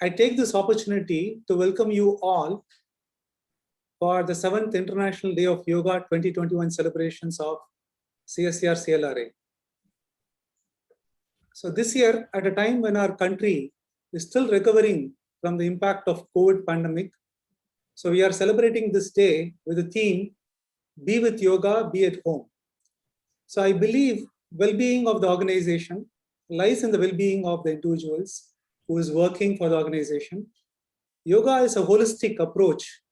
I take this opportunity to welcome you all for the 7th International Day of Yoga 2021 celebrations of CSCR CLRA. So this year, at a time when our country is still recovering from the impact of COVID pandemic, so we are celebrating this day with the theme, Be with Yoga, Be at Home. So I believe well-being of the organization lies in the well-being of the individuals who is working for the organization. Yoga is a holistic approach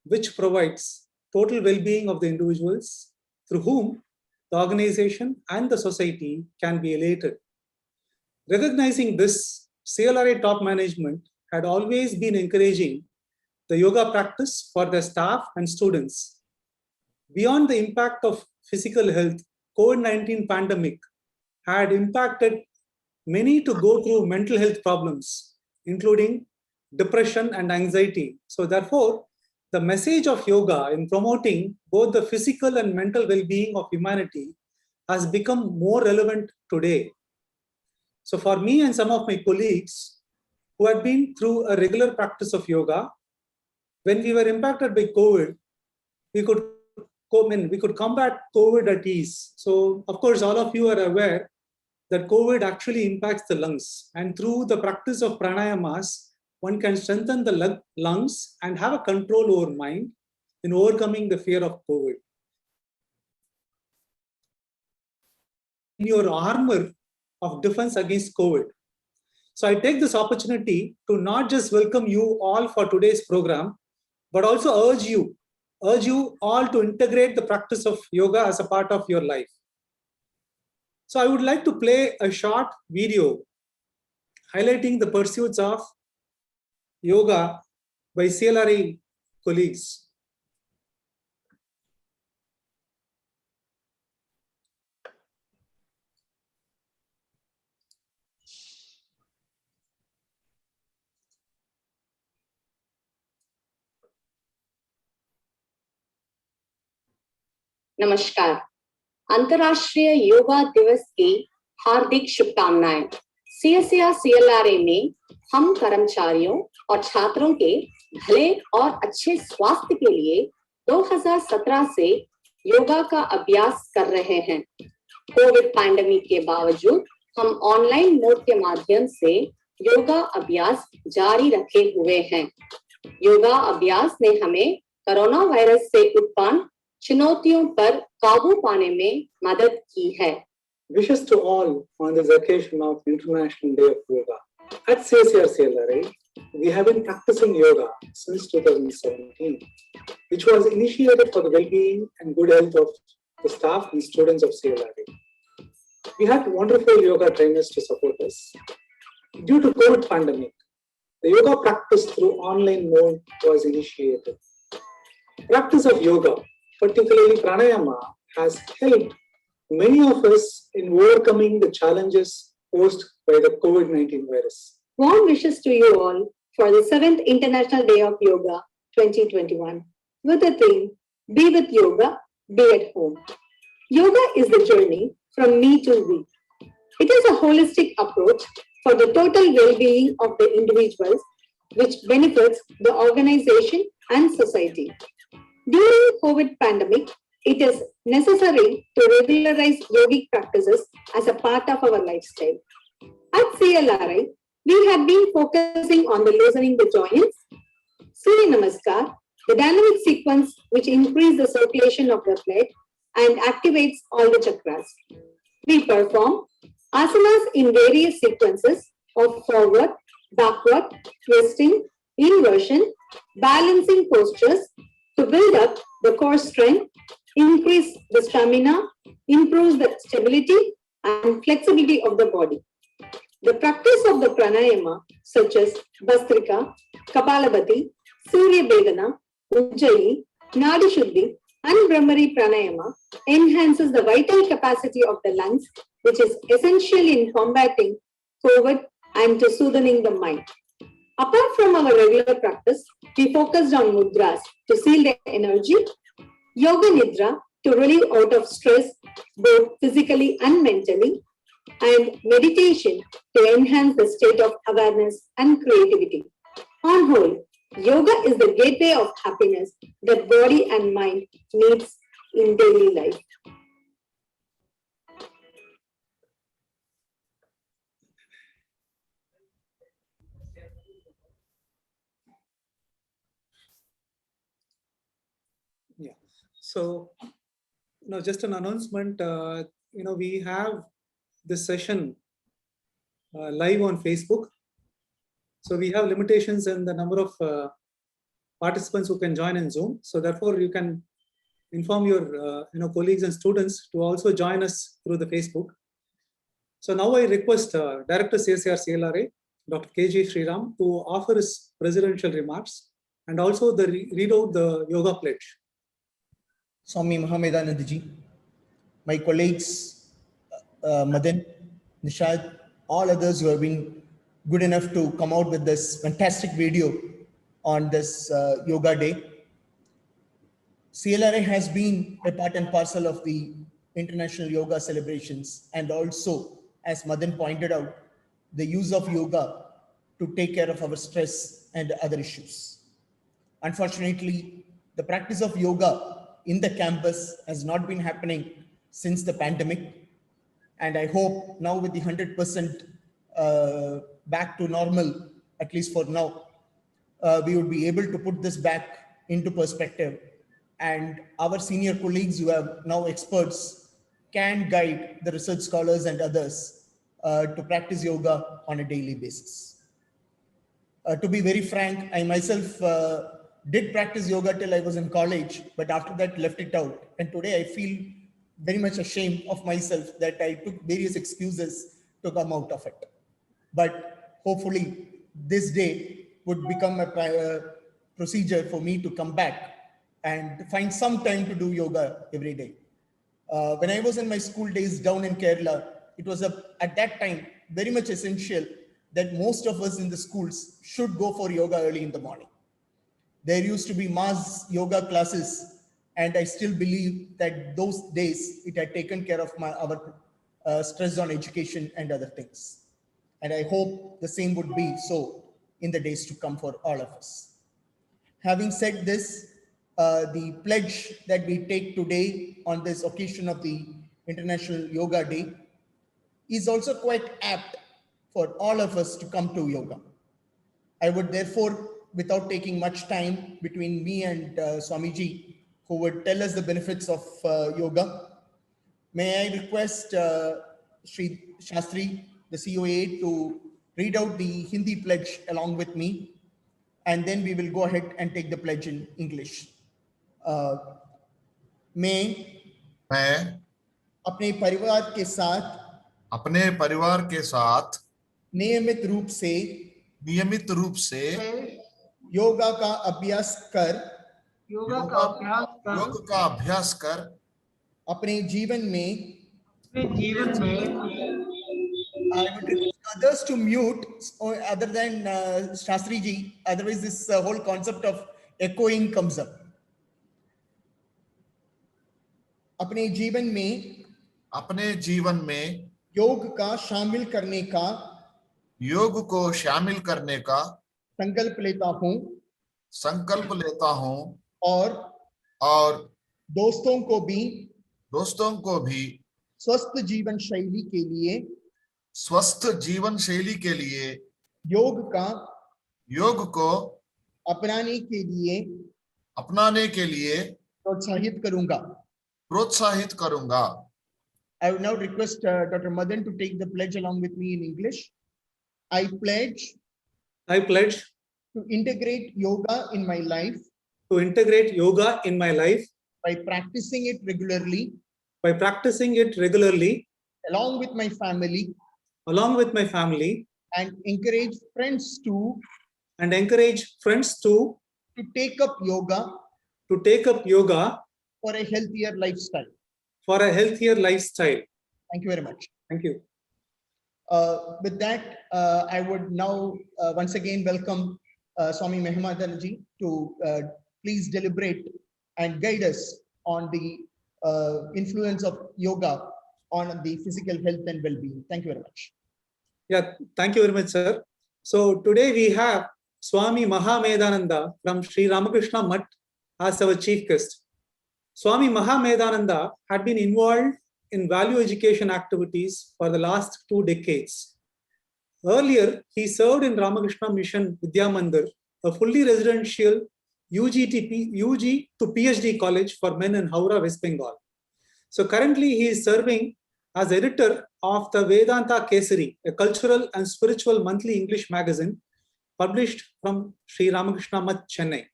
which provides total well-being of the individuals through whom the organization and the society can be elated. Recognizing this, CLRA top management had always been encouraging the yoga practice for their staff and students. Beyond the impact of physical health, COVID-19 pandemic had impacted many to go through mental health problems, including depression and anxiety. So therefore, the message of yoga in promoting both the physical and mental well-being of humanity has become more relevant today. So for me and some of my colleagues who had been through a regular practice of yoga, when we were impacted by COVID, we could combat COVID at ease. So of course, all of you are aware that COVID actually impacts the lungs. And through the practice of pranayamas, one can strengthen the lungs and have a control over mind in overcoming the fear of COVID. In your armor of defense against COVID. So I take this opportunity to not just welcome you all for today's program, but also urge you all to integrate the practice of yoga as a part of your life. So I would like to play a short video highlighting the pursuits of yoga by CLRA colleagues. नमस्कार। अंतर्राष्ट्रीय योगा दिवस की हार्दिक शुभकामनाएं। CSCR CLRA ने हम कर्मचारियों और छात्रों के भले और अच्छे स्वास्थ्य के लिए 2017 से योगा का अभ्यास कर रहे हैं। कोविड पैंडेमिक के बावजूद हम ऑनलाइन मोड के माध्यम से योगा अभ्यास जारी रखे हुए हैं। योगा अभ्यास ने हमें कोरोना वायरस से उत्पन्न चुनौतियों पर काबू पाने में मदद की है। Wishes to all on this occasion of International Day of Yoga. At CSCR CLRA, we have been practicing yoga since 2017, which was initiated for the well-being and good health of the staff and students of CLRA. We had wonderful yoga trainers to support us. Due to COVID pandemic, the yoga practice through online mode was initiated. Practice of yoga, particularly pranayama, has helped many of us in overcoming the challenges posed by the COVID-19 virus. Warm wishes to you all for the 7th International Day of Yoga 2021 with the theme, Be with Yoga, Be at Home. Yoga is the journey from me to we. It is a holistic approach for the total well-being of the individuals, which benefits the organization and society. During COVID pandemic, it is necessary to regularize yogic practices as a part of our lifestyle. At CLRA, we have been focusing on the loosening the joints, Surya Namaskar, the dynamic sequence which increases the circulation of the blood and activates all the chakras. We perform asanas in various sequences of forward, backward, twisting, inversion, balancing postures to build up the core strength, increase the stamina, improves the stability and flexibility of the body. The practice of the pranayama such as Bhastrika, Kapalabhati, Surya Bedana, Ujjayi, Nadi Shuddhi and Brahmari pranayama enhances the vital capacity of the lungs, which is essential in combating COVID and to soothing the mind. Apart from our regular practice, we focused on mudras to seal the energy, yoga nidra to relieve out of stress both physically and mentally, and meditation to enhance the state of awareness and creativity. On whole, yoga is the gateway of happiness that body and mind needs in daily life. Yeah. So, just an announcement. We have this session live on Facebook. So we have limitations in the number of participants who can join in Zoom. So therefore, you can inform your colleagues and students to also join us through the Facebook. So now I request Director CSIR CLRA, Dr. KG Sriram, to offer his presidential remarks and also read out the yoga pledge. Swami Mahamedanandaji, my colleagues, Madan, Nishad, all others who have been good enough to come out with this fantastic video on this yoga day. CLRA has been a part and parcel of the International Yoga celebrations, and also, as Madan pointed out, the use of yoga to take care of our stress and other issues. Unfortunately, the practice of yoga in the campus has not been happening since the pandemic. And I hope now with the 100% back to normal, at least for now, we would be able to put this back into perspective. And our senior colleagues who are now experts can guide the research scholars and others to practice yoga on a daily basis. To be very frank, I myself did practice yoga till I was in college, but after that left it out. And today I feel very much ashamed of myself that I took various excuses to come out of it. But hopefully this day would become a procedure for me to come back and find some time to do yoga every day. When I was in my school days down in Kerala, it was at that time very much essential that most of us in the schools should go for yoga early in the morning. There used to be mass yoga classes, and I still believe that those days it had taken care of our stress on education and other things. And I hope the same would be so in the days to come for all of us. Having said this, the pledge that we take today on this occasion of the International Yoga Day is also quite apt for all of us to come to yoga. I would therefore, without taking much time between me and Swamiji, who would tell us the benefits of yoga, may I request Sri Shastri, the COA, to read out the Hindi pledge along with me, and then we will go ahead and take the pledge in English. मैं अपने परिवार के साथ नियमित रूप से योगा का अभ्यास कर अपने जीवन में I would request others to mute other than Shastri ji, otherwise this whole concept of echoing comes up. अपने जीवन में योग को शामिल करने का संकल्प लेता हूं और दोस्तों को भी स्वस्थ जीवन शैली के लिए योग को अपनाने के लिए प्रोत्साहित करूंगा. I would now request Dr. Madan to take the pledge along with me in English. I pledge to integrate yoga in my life. By practicing it regularly. Along with my family. And encourage friends to take up yoga. For a healthier lifestyle. Thank you very much. Thank you. With that, I would now once again welcome Swami Mahamedanandaji to please deliberate and guide us on the influence of yoga on the physical health and well-being. Thank you very much. Yeah, thank you very much, sir. So today we have Swami Mahamedananda from Sri Ramakrishna Mutt as our chief guest. Swami Mahamedananda had been involved in value education activities for the last 2 decades. Earlier, he served in Ramakrishna Mission Vidya Mandir, a fully residential UG to PhD college for men in Howrah, West Bengal. So currently he is serving as editor of the Vedanta Kesari, a cultural and spiritual monthly English magazine published from Sri Ramakrishna Mutt, Chennai.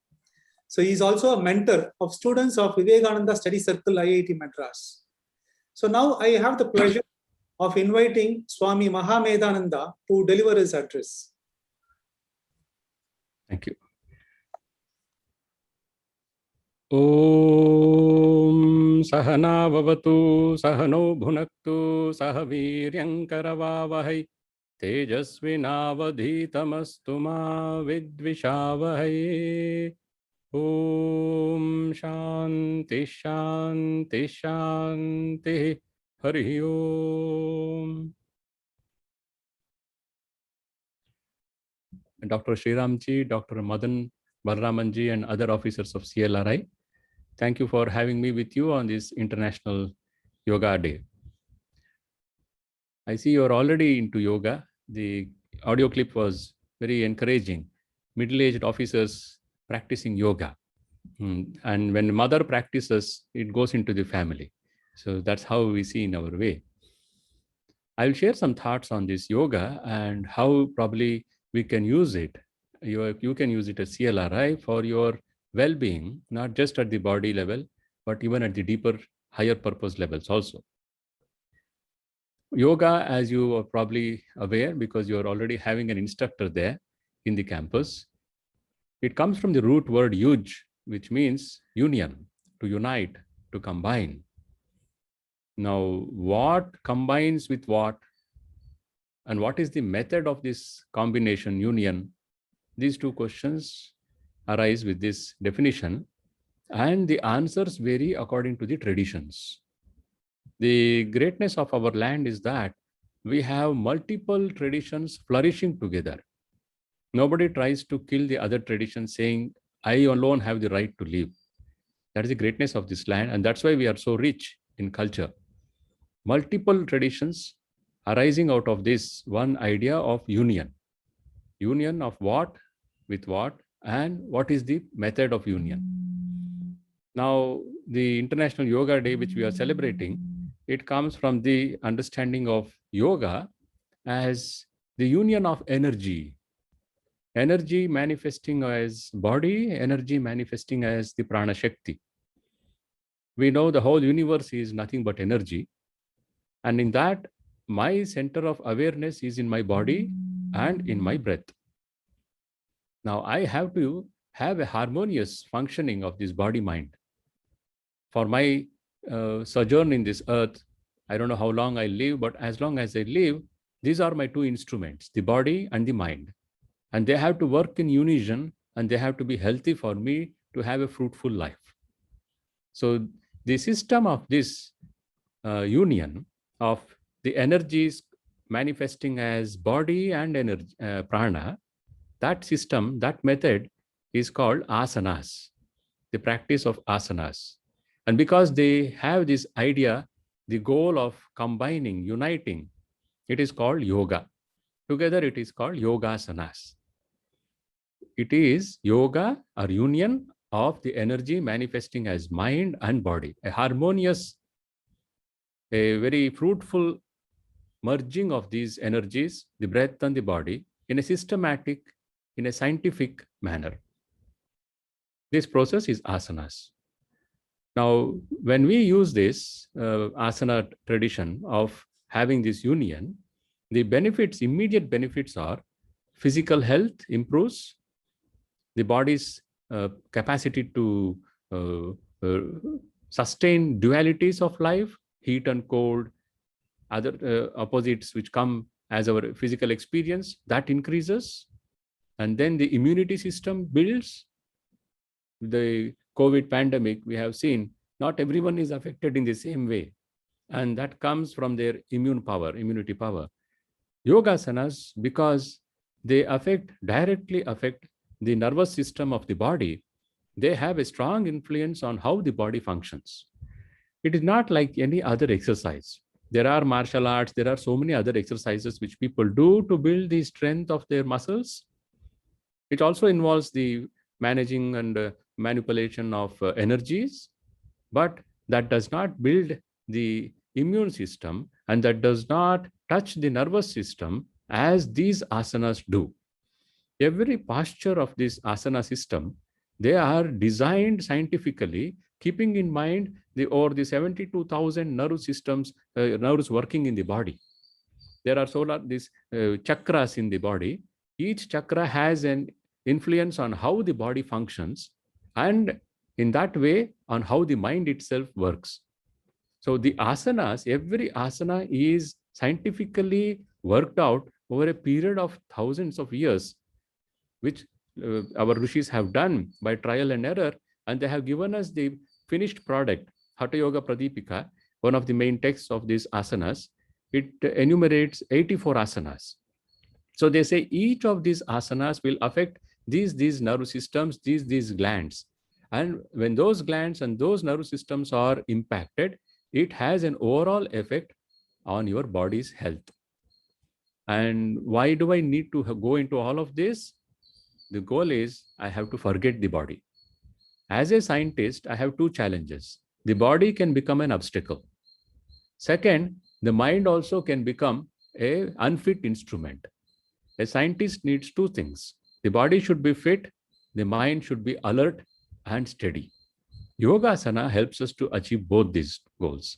So he is also a mentor of students of Vivekananda Study Circle, IIT Madras. So now I have the pleasure of inviting Swami Mahamedananda to deliver his address. Thank you. Om Sahana Vavatu Sahano Bhunaktu Sahaviryankaravavahai Tejasvinavadhitamastu ma vidvishavahai. Om Shanti Shanti Shanti Hari Om. Dr. Sriramji, Dr. Madan Balramanji, and other officers of CLRI, thank you for having me with you on this International Yoga Day. I see you're already into yoga. The audio clip was very encouraging. Middle-aged officers practicing yoga. And when mother practices, it goes into the family. So that's how we see in our way. I'll share some thoughts on this yoga and how probably we can use it. You can use it as CLRI for your well-being, not just at the body level, but even at the deeper, higher purpose levels also. Yoga, as you are probably aware, because you're already having an instructor there in the campus, it comes from the root word yuj, which means union, to unite, to combine. Now, what combines with what? And what is the method of this combination, union? These two questions arise with this definition, and the answers vary according to the traditions. The greatness of our land is that we have multiple traditions flourishing together. Nobody tries to kill the other tradition saying, I alone have the right to live. That is the greatness of this land, and that's why we are so rich in culture. Multiple traditions arising out of this one idea of union. Union of what with what, and what is the method of union. Now, the International Yoga Day, which we are celebrating, it comes from the understanding of yoga as the union of energy. Energy manifesting as body, energy manifesting as the prana shakti. We know the whole universe is nothing but energy. And in that, my center of awareness is in my body and in my breath. Now, I have to have a harmonious functioning of this body-mind. For my sojourn in this earth, I don't know how long I live, but as long as I live, these are my two instruments, the body and the mind. And they have to work in unison, and they have to be healthy for me to have a fruitful life. So the system of this union of the energies manifesting as body and energy, prana, that system, that method is called asanas, the practice of asanas. And because they have this idea, the goal of combining, uniting, it is called yoga. Together it is called yogasanas. It is yoga or union of the energy manifesting as mind and body, a harmonious, a very fruitful merging of these energies, the breath and the body, in a systematic, in a scientific manner. This process is asanas. Now, when we use this asana tradition of having this union, the benefits, immediate benefits are physical health improves, the body's capacity to sustain dualities of life, heat and cold, other opposites which come as our physical experience, that increases. And then the immunity system builds. The COVID pandemic, we have seen not everyone is affected in the same way. And that comes from their immunity power. Yogasanas, because they directly affect the nervous system of the body, they have a strong influence on how the body functions. It is not like any other exercise. There are martial arts, there are so many other exercises which people do to build the strength of their muscles. It also involves the managing and manipulation of energies, but that does not build the immune system and that does not touch the nervous system as these asanas do. Every posture of this asana system, they are designed scientifically, keeping in mind the 72,000 nerves working in the body. There are these chakras in the body. Each chakra has an influence on how the body functions, and in that way on how the mind itself works. So the asanas, every asana is scientifically worked out over a period of thousands of years, which our rishis have done by trial and error, and they have given us the finished product, Hatha Yoga Pradipika, one of the main texts of these asanas. It enumerates 84 asanas. So they say each of these asanas will affect these nerve systems, these glands. And when those glands and those nerve systems are impacted, it has an overall effect on your body's health. And why do I need to go into all of this? The goal is I have to forget the body. As a scientist, I have two challenges. The body can become an obstacle. Second, the mind also can become an unfit instrument. A scientist needs two things. The body should be fit, the mind should be alert and steady. Yogasana helps us to achieve both these goals.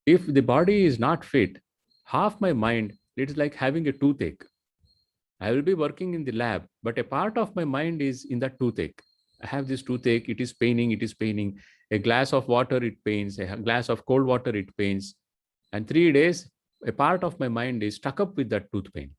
If the body is not fit, half my mind, it is like having a toothache. I will be working in the lab, but a part of my mind is in that toothache. I have this toothache, it is paining. A glass of water, it pains. A glass of cold water, it pains. And 3 days, a part of my mind is stuck up with that tooth pain.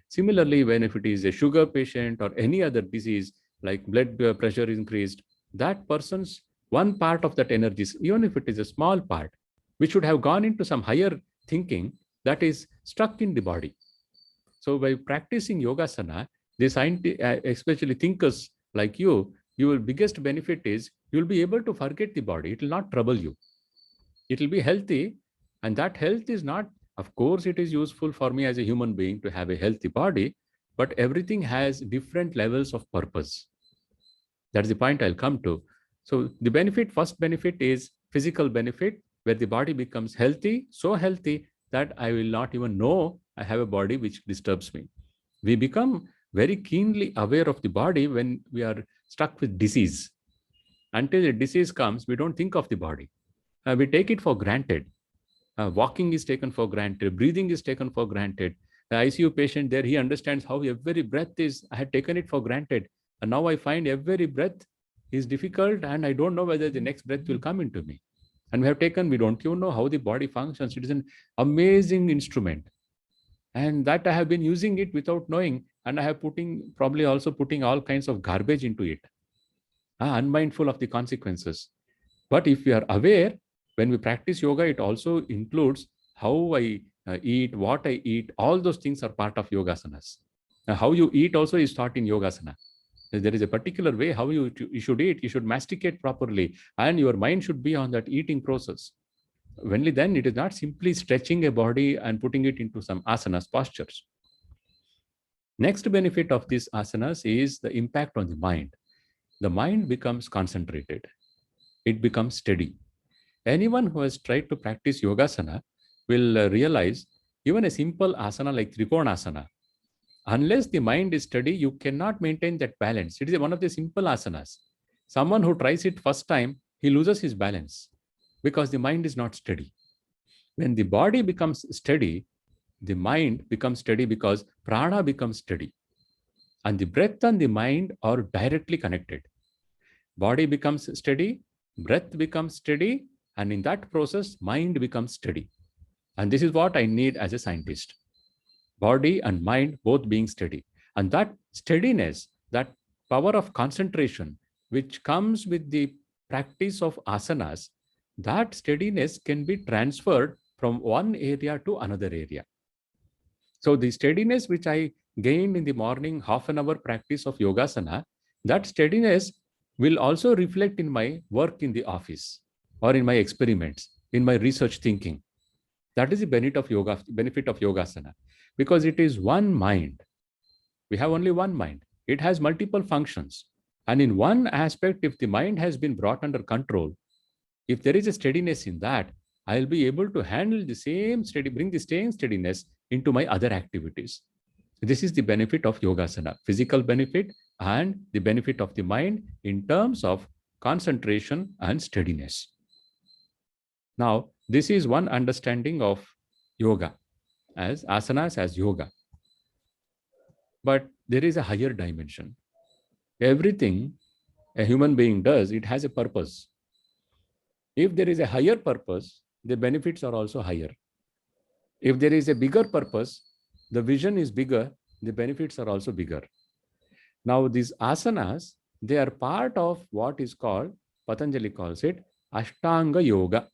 Similarly, if it is a sugar patient or any other disease, like blood pressure increased, that person's one part of that energy, even if it is a small part, which should have gone into some higher thinking, that is stuck in the body. So by practicing Yogasana, the scientists, especially thinkers like you, your biggest benefit is you'll be able to forget the body. It will not trouble you. It will be healthy. And that health is not, of course, it is useful for me as a human being to have a healthy body, but everything has different levels of purpose. That's the point I'll come to. So the first benefit is physical benefit, where the body becomes healthy, so healthy that I will not even know I have a body which disturbs me. We become very keenly aware of the body when we are stuck with disease. Until a disease comes, we don't think of the body. We take it for granted. Walking is taken for granted. Breathing is taken for granted. The ICU patient there, he understands how every breath is. I had taken it for granted. And now I find every breath is difficult and I don't know whether the next breath will come into me. And we don't even know how the body functions. It is an amazing instrument. And that I have been using it without knowing. And I have probably also putting all kinds of garbage into it, unmindful of the consequences. But if we are aware, when we practice yoga, it also includes how I eat, what I eat. All those things are part of yogasanas. How you eat also is taught in yogasana. There is a particular way how you should eat. You should masticate properly, and your mind should be on that eating process. Only then it is not simply stretching a body and putting it into some asanas postures. Next benefit of these asanas is the impact on the mind. The mind becomes concentrated. It becomes steady. Anyone who has tried to practice yogasana will realize even a simple asana like Trikonasana, unless the mind is steady, you cannot maintain that balance. It is one of the simple asanas. Someone who tries it first time, he loses his balance because the mind is not steady. When the body becomes steady, the mind becomes steady because prana becomes steady. And the breath and the mind are directly connected. Body becomes steady, breath becomes steady, and in that process, mind becomes steady. And this is what I need as a scientist. Body and mind both being steady. And that steadiness, that power of concentration, which comes with the practice of asanas, that steadiness can be transferred from one area to another area. So the steadiness which I gained in the morning half an hour practice of Yogasana, that steadiness will also reflect in my work in the office or in my experiments, in my research thinking. That is the benefit of Yogasana, because it is one mind. We have only one mind. It has multiple functions. And in one aspect, if the mind has been brought under control, if there is a steadiness in that, I'll be able to handle the same bring the same steadiness into my other activities. This is the benefit of Yogasana, physical benefit and the benefit of the mind in terms of concentration and steadiness. Now, this is one understanding of yoga, as asanas as yoga. But there is a higher dimension. Everything a human being does, it has a purpose. If there is a higher purpose, the benefits are also higher. If there is a bigger purpose, the vision is bigger, the benefits are also bigger. Now, these asanas, they are part of what is called, Patanjali calls it, Ashtanga Yoga.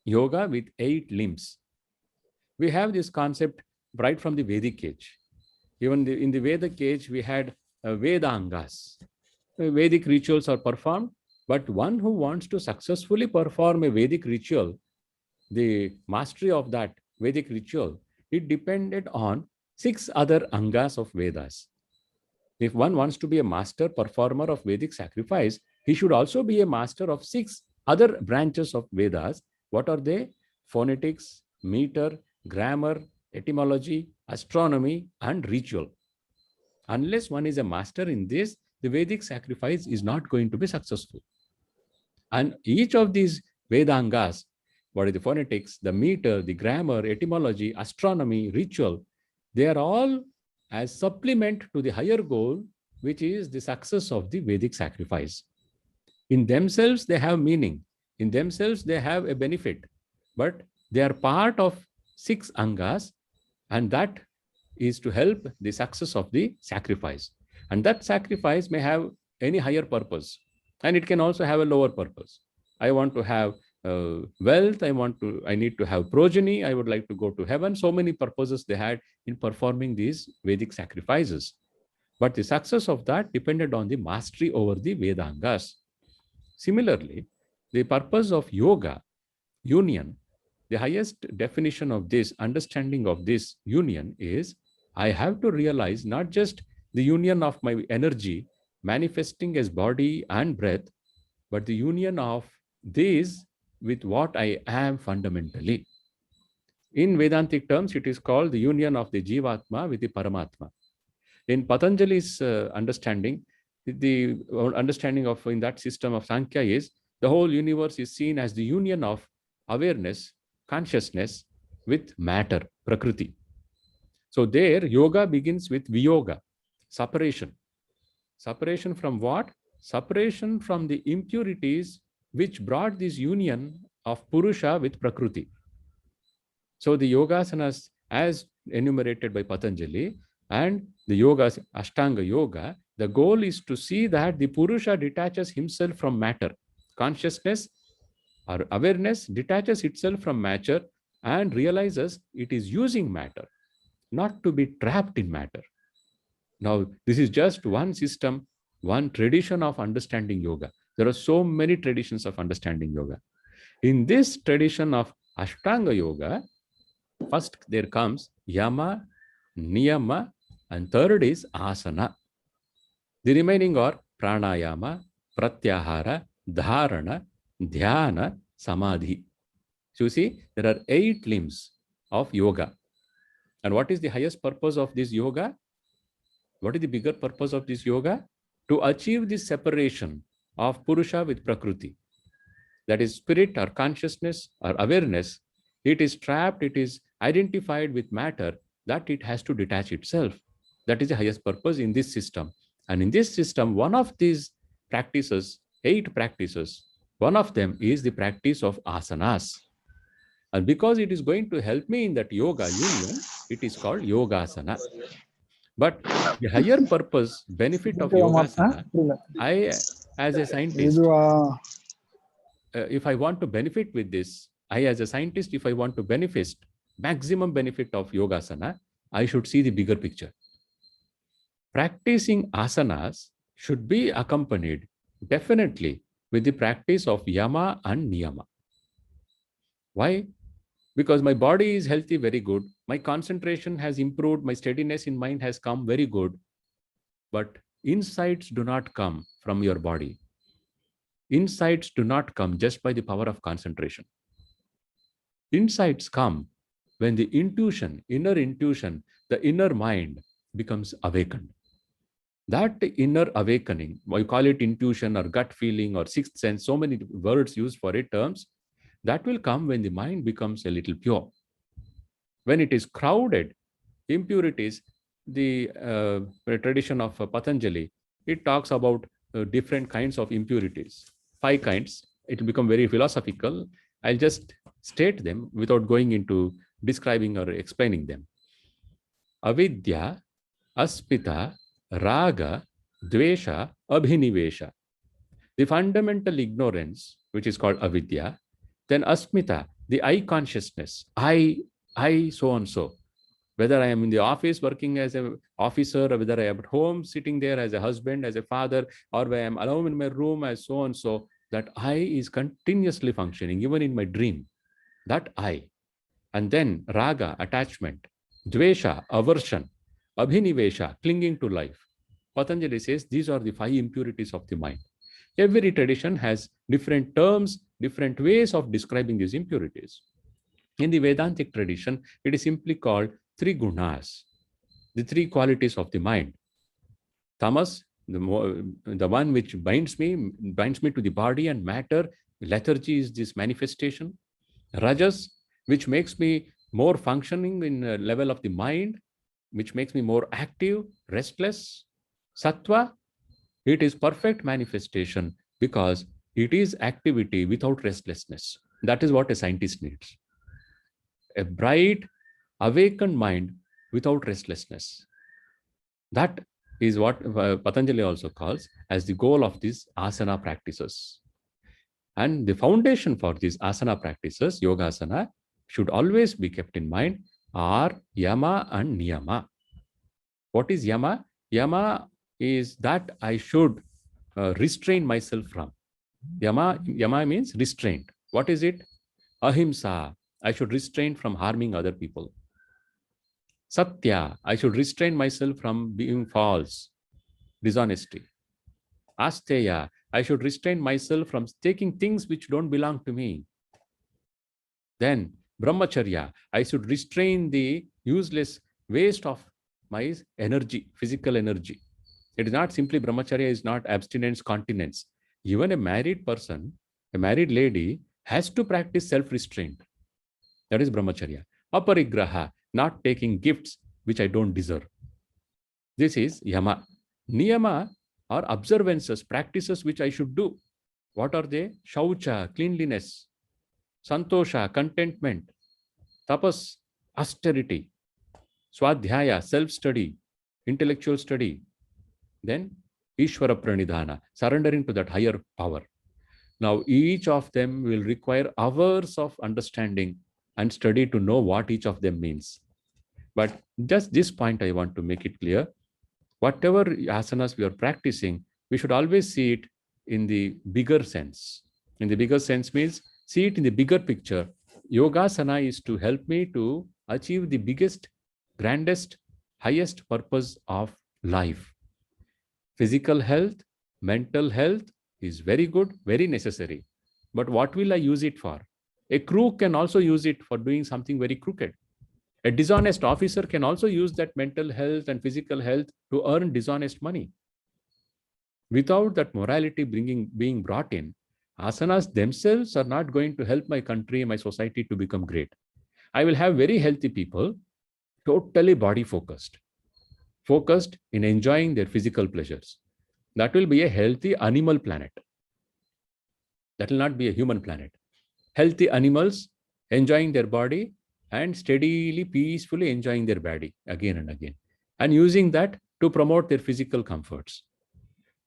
Yoga with 8 limbs. We have this concept right from the Vedic age. Even in the Vedic age, we had Vedangas. Vedic rituals are performed, but one who wants to successfully perform a Vedic ritual, the mastery of that Vedic ritual, it depended on 6 other Angas of Vedas. If one wants to be a master performer of Vedic sacrifice, he should also be a master of 6 other branches of Vedas. What are they? Phonetics, meter, grammar, etymology, astronomy, and ritual. Unless one is a master in this, the Vedic sacrifice is not going to be successful. And each of these Vedangas, what is the phonetics, the meter, the grammar, etymology, astronomy, ritual, they are all as supplement to the higher goal, which is the success of the Vedic sacrifice. In themselves, they have meaning. In themselves, they have a benefit, but they are part of 6 Angas, and that is to help the success of the sacrifice. And that sacrifice may have any higher purpose, and it can also have a lower purpose. I want to have wealth, I need to have progeny, I would like to go to heaven. So many purposes they had in performing these Vedic sacrifices. But the success of that depended on the mastery over the Vedangas. Similarly, the purpose of yoga, union, the highest definition of this, understanding of this union is, I have to realize not just the union of my energy manifesting as body and breath, but the union of these with what I am fundamentally. In Vedantic terms, it is called the union of the Jivatma with the Paramatma. In Patanjali's understanding, the understanding of in that system of Sankhya is, the whole universe is seen as the union of awareness, consciousness with matter, Prakriti. So there, yoga begins with Viyoga, separation. Separation from what? Separation from the impurities which brought this union of Purusha with Prakriti. So the Yogasanas, as enumerated by Patanjali, and the yogas, Ashtanga Yoga, the goal is to see that the Purusha detaches himself from matter. Consciousness or awareness detaches itself from matter and realizes it is using matter, not to be trapped in matter. Now, this is just one system, one tradition of understanding yoga. There are so many traditions of understanding yoga. In this tradition of Ashtanga Yoga, first there comes Yama, Niyama, and third is Asana. The remaining are Pranayama, Pratyahara, Dharana, Dhyana, Samadhi. So you see, there are 8 limbs of yoga. And what is the highest purpose of this yoga? What is the bigger purpose of this yoga? To achieve this separation of Purusha with Prakriti. That is spirit or consciousness or awareness. It is trapped, it is identified with matter, that it has to detach itself. That is the highest purpose in this system. And in this system, one of these practices, 8 practices, one of them is the practice of asanas. And because it is going to help me in that yoga union, it is called Yogasana. But the higher purpose, benefit of Yogasana, I, as a scientist, if I want to benefit with this, I as a scientist, if I want to benefit, maximum benefit of yogasana, I should see the bigger picture. Practicing asanas should be accompanied definitely with the practice of yama and niyama. Why? Because my body is healthy, very good. My concentration has improved. My steadiness in mind has come, very good. But insights do not come from your body. Insights do not come just by the power of concentration. Insights come when the intuition, the inner mind becomes awakened. That inner awakening, we call it intuition or gut feeling or sixth sense, so many words used for it, terms, that will come when the mind becomes a little pure. When it is crowded, impurities, the tradition of Patanjali, it talks about different kinds of impurities, 5 kinds. It will become very philosophical. I'll just state them without going into describing or explaining them. Avidya, aspita, raga, dvesha, abhinivesha. The fundamental ignorance, which is called avidya, then asmita, the I consciousness, I so and so. Whether I am in the office working as an officer, or whether I am at home sitting there as a husband, as a father, or whether I am alone in my room as so and so, that I is continuously functioning, even in my dream. That I. And then raga, attachment, dvesha, aversion, abhinivesha, clinging to life. Patanjali says these are the 5 impurities of the mind. Every tradition has different terms, different ways of describing these impurities. In the Vedantic tradition, it is simply called 3 gunas, the 3 qualities of the mind. Tamas, the one which binds me to the body and matter. Lethargy is this manifestation. Rajas, which makes me more functioning in a level of the mind, which makes me more active, restless. Sattva, it is perfect manifestation because it is activity without restlessness. That is what a scientist needs. A bright, awakened mind without restlessness. That is what Patanjali also calls as the goal of these asana practices. And the foundation for these asana practices, yoga asana, should always be kept in mind are yama and niyama. What is yama? Yama is that I should restrain myself from. Yama means restraint. What is it? Ahimsa, I should restrain from harming other people. Satya, I should restrain myself from being false, dishonesty. Asteya, I should restrain myself from taking things which don't belong to me. Then brahmacharya, I should restrain the useless waste of my energy, physical energy. It is not simply brahmacharya is not abstinence, continence. Even a married person, a married lady has to practice self-restraint. That is brahmacharya. Aparigraha, not taking gifts which I don't deserve. This is yama. Niyama are observances, practices which I should do. What are they? Shaucha, cleanliness. Santosha, contentment. Tapas, austerity. Swadhyaya, self-study, intellectual study. Then Ishvara Pranidhana, surrendering to that higher power. Now each of them will require hours of understanding and study to know what each of them means. But just this point I want to make it clear. Whatever asanas we are practicing, we should always see it in the bigger sense. In the bigger sense means see it in the bigger picture. Yogasana is to help me to achieve the biggest, grandest, highest purpose of life. Physical health, mental health is very good, very necessary. But what will I use it for? A crook can also use it for doing something very crooked. A dishonest officer can also use that mental health and physical health to earn dishonest money. Without that morality being brought in, asanas themselves are not going to help my country, my society to become great. I will have very healthy people, totally body focused in enjoying their physical pleasures. That will be a healthy animal planet. That will not be a human planet. Healthy animals enjoying their body and steadily, peacefully enjoying their body again and again, and using that to promote their physical comforts.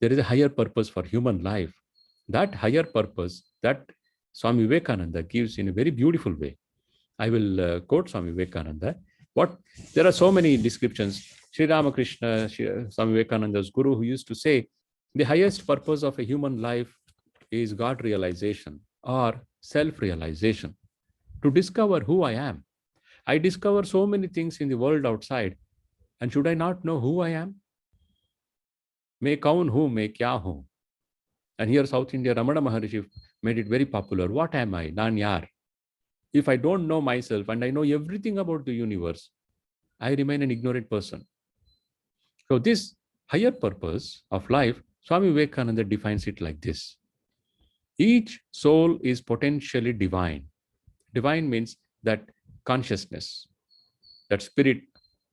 There is a higher purpose for human life. That higher purpose, that Swami Vivekananda gives in a very beautiful way. I will quote Swami Vivekananda. There are so many descriptions. Sri Ramakrishna, Swami Vivekananda's guru, who used to say, the highest purpose of a human life is God realization or self-realization. To discover who I am. I discover so many things in the world outside, and should I not know who I am? Main kaun hu, main kya hu? And here South India, Ramana Maharishi made it very popular. What am I? Nan yar. If I don't know myself and I know everything about the universe, I remain an ignorant person. So this higher purpose of life, Swami Vivekananda defines it like this. Each soul is potentially divine. Divine means that consciousness, that spirit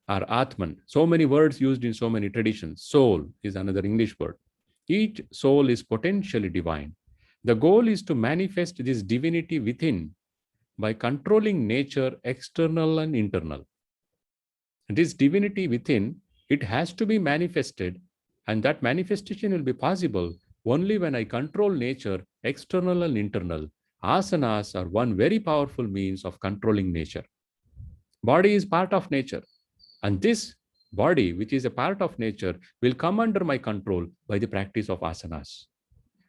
or Atman. So many words used in so many traditions. Soul is another English word. Each soul is potentially divine. The goal is to manifest this divinity within by controlling nature, external and internal. This divinity within, it has to be manifested, and that manifestation will be possible only when I control nature, external and internal. Asanas are one very powerful means of controlling nature. Body is part of nature, and this body, which is a part of nature, will come under my control by the practice of asanas.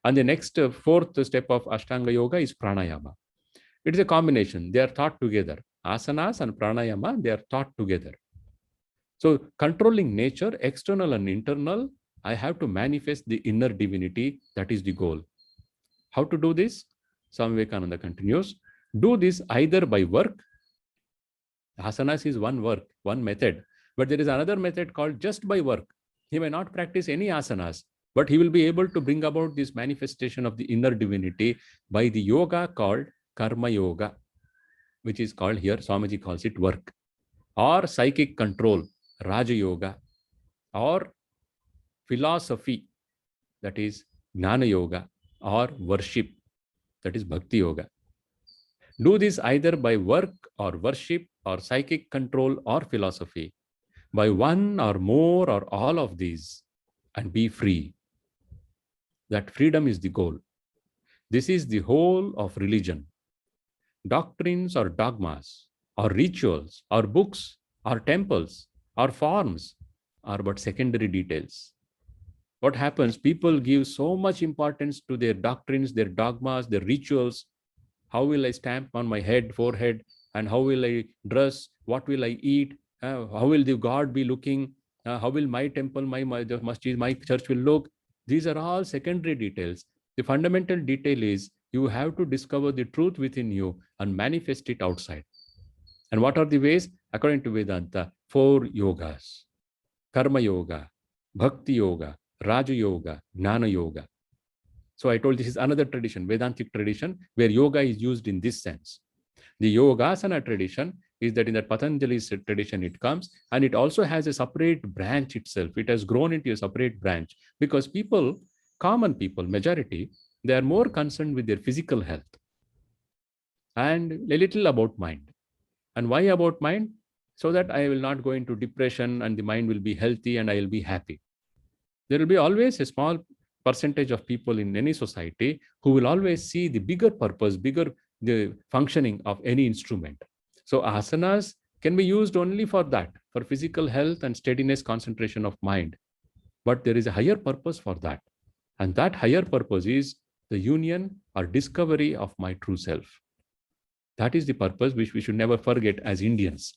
And the next fourth step of Ashtanga Yoga is pranayama. It is a combination. They are taught together. Asanas and pranayama, they are taught together. So controlling nature, external and internal, I have to manifest the inner divinity. That is the goal. How to do this? Swami Vivekananda continues. Do this either by work. Asanas is one work, one method. But there is another method called just by work. He may not practice any asanas, but he will be able to bring about this manifestation of the inner divinity by the yoga called karma yoga, which is called here, Swamiji calls it work, or psychic control, Raja Yoga, or philosophy, that is Jnana Yoga, or worship, that is Bhakti Yoga. Do this either by work or worship or psychic control or philosophy, by one or more or all of these, and be free. That freedom is the goal. This is the whole of religion. Doctrines or dogmas or rituals or books or temples or forms are but secondary details. What happens? People give so much importance to their doctrines, their dogmas, their rituals. How will I stamp on my head, forehead, and how will I dress? What will I eat? How will the God be looking? How will my temple, the masjid, my church will look? These are all secondary details. The fundamental detail is you have to discover the truth within you and manifest it outside. And what are the ways? According to Vedanta, 4 yogas: Karma Yoga, Bhakti Yoga, Raja Yoga, Jnana Yoga. So I told this is another tradition, Vedantic tradition, where yoga is used in this sense. The Yogasana tradition is that in that Patanjali's tradition it comes, and it also has a separate branch itself. It has grown into a separate branch because people, common people, majority, they are more concerned with their physical health and a little about mind. And why about mind? So that I will not go into depression and the mind will be healthy and I will be happy. There will be always a small percentage of people in any society who will always see the bigger purpose, the functioning of any instrument. So asanas can be used only for that, for physical health and steadiness, concentration of mind. But there is a higher purpose for that. And that higher purpose is the union or discovery of my true self. That is the purpose which we should never forget as Indians.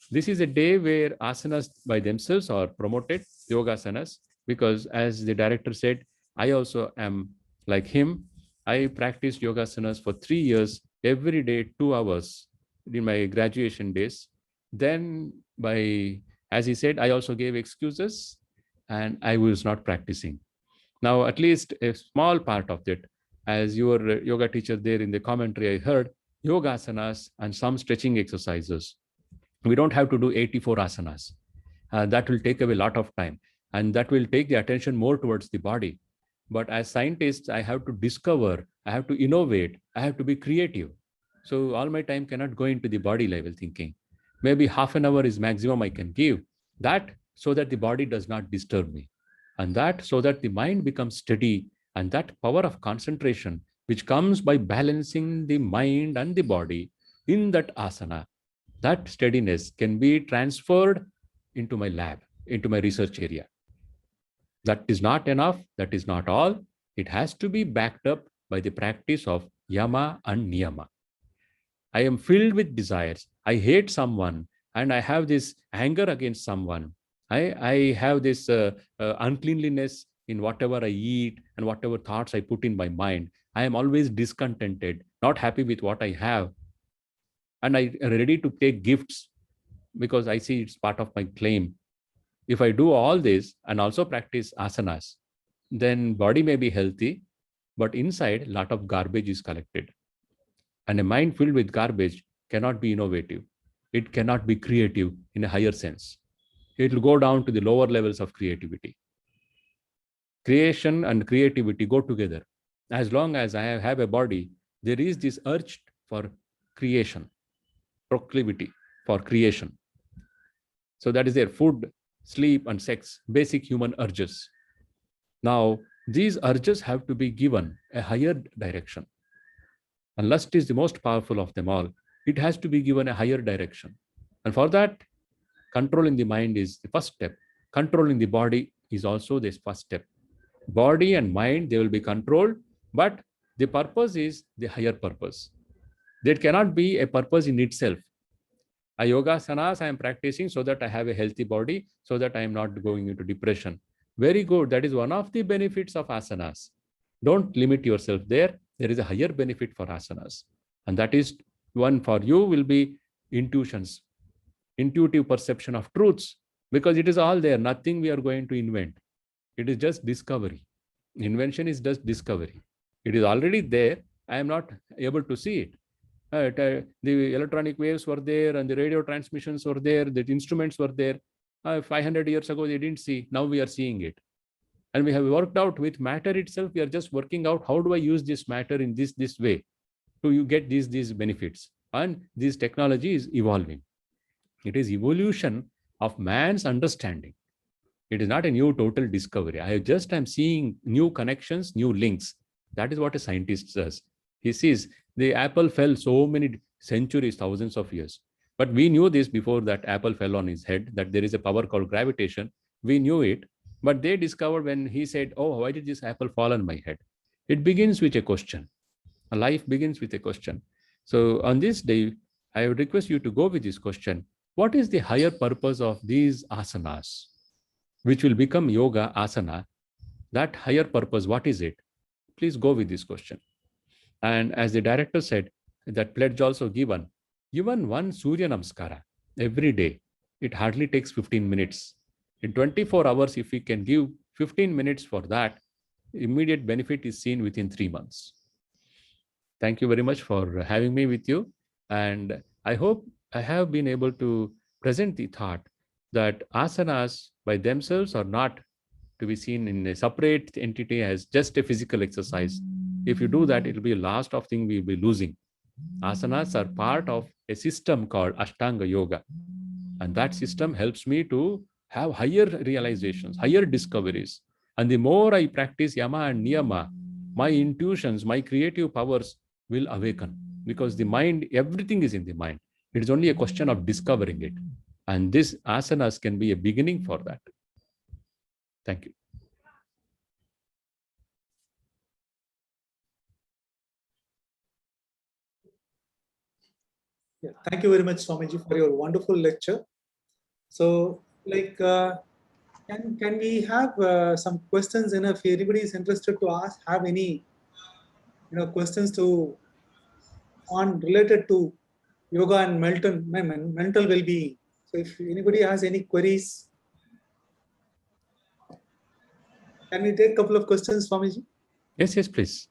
This is a day where asanas by themselves are promoted, yogasanas, because as the director said, I also am like him. I practiced yogasanas for 3 years, every day, 2 hours in my graduation days. Then as he said, I also gave excuses and I was not practicing. Now, at least a small part of it, as your yoga teacher there in the commentary, I heard yogasanas and some stretching exercises. We don't have to do 84 asanas. That will take away a lot of time and that will take the attention more towards the body. But as scientists, I have to discover, I have to innovate, I have to be creative. So all my time cannot go into the body level thinking. Maybe half an hour is maximum I can give. That so that the body does not disturb me. And that so that the mind becomes steady and that power of concentration which comes by balancing the mind and the body in that asana. That steadiness can be transferred into my lab, into my research area. That is not enough. That is not all. It has to be backed up by the practice of yama and niyama. I am filled with desires. I hate someone and I have this anger against someone. I have this uncleanliness in whatever I eat and whatever thoughts I put in my mind. I am always discontented, not happy with what I have. And I am ready to take gifts because I see it's part of my claim. If I do all this and also practice asanas, then body may be healthy, but inside a lot of garbage is collected. And a mind filled with garbage cannot be innovative. It cannot be creative in a higher sense. It will go down to the lower levels of creativity. Creation and creativity go together. As long as I have a body, there is this urge for creation, proclivity for creation. So that is there: food, sleep, and sex, basic human urges. Now, these urges have to be given a higher direction. And lust is the most powerful of them all. It has to be given a higher direction. And for that, controlling the mind is the first step. Controlling the body is also the first step. Body and mind, they will be controlled, but the purpose is the higher purpose. There cannot be a purpose in itself. A yoga asanas I am practicing so that I have a healthy body, so that I am not going into depression. Very good. That is one of the benefits of asanas. Don't limit yourself there. There is a higher benefit for asanas. And that is one for you will be intuitions, intuitive perception of truths, because it is all there. Nothing we are going to invent. It is just discovery. Invention is just discovery. It is already there. I am not able to see it. The electronic waves were there and the radio transmissions were there. The instruments were there. 500 years ago, they didn't see. Now we are seeing it. And we have worked out with matter itself. We are just working out how do I use this matter in this way to you get these benefits. And this technology is evolving. It is evolution of man's understanding. It is not a new total discovery. I just am seeing new connections, new links. That is what a scientist does. He sees the apple fell so many centuries, thousands of years. But we knew this before that apple fell on his head, that there is a power called gravitation. We knew it. But they discovered when he said, oh, why did this apple fall on my head? It begins with a question. A life begins with a question. So on this day, I would request you to go with this question. What is the higher purpose of these asanas, which will become yoga asana? That higher purpose, what is it? Please go with this question. And as the director said, that pledge also given one Surya Namaskara every day. It hardly takes 15 minutes. In 24 hours, if we can give 15 minutes for that, immediate benefit is seen within 3 months. Thank you very much for having me with you. And I hope I have been able to present the thought that asanas by themselves are not to be seen in a separate entity as just a physical exercise. If you do that, it will be a last of thing we will be losing. Asanas are part of a system called Ashtanga Yoga. And that system helps me to have higher realizations, higher discoveries. And the more I practice yama and niyama, my intuitions, my creative powers will awaken, because the mind, everything is in the mind. It is only a question of discovering it. And this asanas can be a beginning for that. Thank you. Yeah, thank you very much, Swamiji, for your wonderful lecture. So, like, can we have some questions? And if anybody is interested to ask, have any, questions on related to yoga and mental well-being. So, if anybody has any queries, can we take a couple of questions, Swamiji? Yes, please.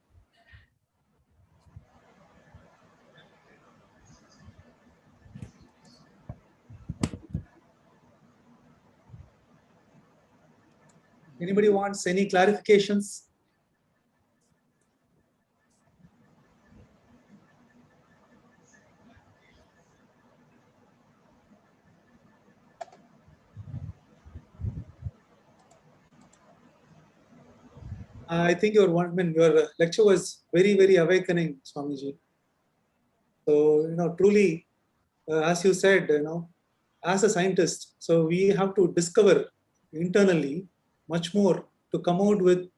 Anybody wants any clarifications? I think your lecture was very awakening, Swamiji. So, truly, as you said, as a scientist, so we have to discover internally much more to come out with,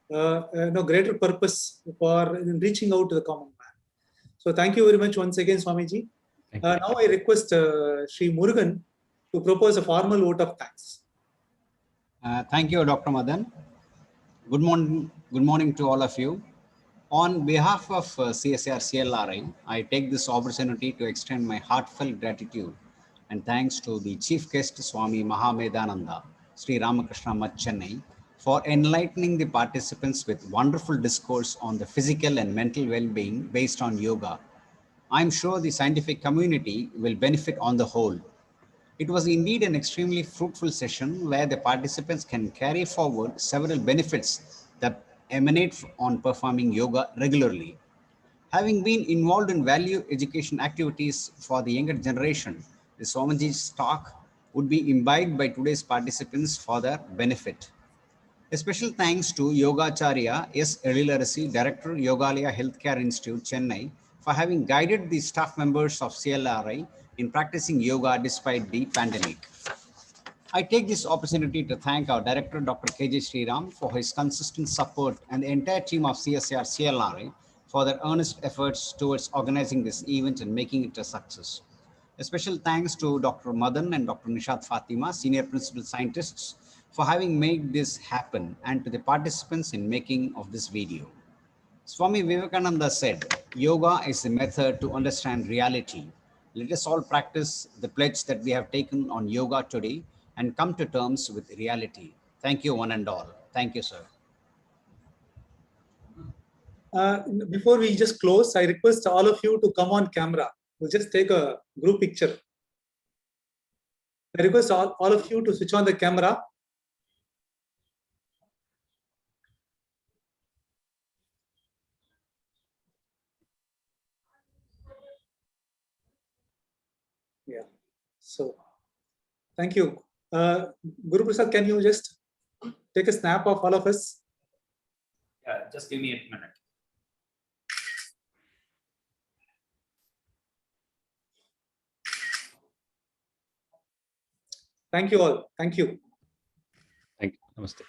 greater purpose for reaching out to the common man. So thank you very much once again, Swamiji. Thank you. Now I request Sri Murugan to propose a formal vote of thanks. Thank you, Dr. Madan. Good morning to all of you. On behalf of CSR CLRI, I take this opportunity to extend my heartfelt gratitude and thanks to the chief guest Swami Mahamedananda, Sri Ramakrishna Math Chennai, for enlightening the participants with wonderful discourse on the physical and mental well-being based on yoga. I'm sure the scientific community will benefit on the whole. It was indeed an extremely fruitful session where the participants can carry forward several benefits that emanate on performing yoga regularly. Having been involved in value education activities for the younger generation, the Swamiji's talk would be imbibed by today's participants for their benefit. A special thanks to Yogacharya S. Elilaracy, Director, Yogalaya Healthcare Institute, Chennai, for having guided the staff members of CLRI in practicing yoga despite the pandemic. I take this opportunity to thank our Director, Dr. KJ Sriram, for his consistent support and the entire team of CSR CLRI for their earnest efforts towards organizing this event and making it a success. A special thanks to Dr. Madan and Dr. Nishad Fatima, Senior Principal Scientists, for having made this happen, and to the participants in making of this video. Swami Vivekananda said, yoga is the method to understand reality. Let us all practice the pledge that we have taken on yoga today and come to terms with reality. Thank you, one and all. Thank you, sir. Before we just close, I request all of you to come on camera. We'll just take a group picture. I request all of you to switch on the camera. Yeah. So, thank you. Guru Prasad, can you just take a snap of all of us? Yeah, just give me a minute. Thank you all. Thank you. Thank you. Namaste.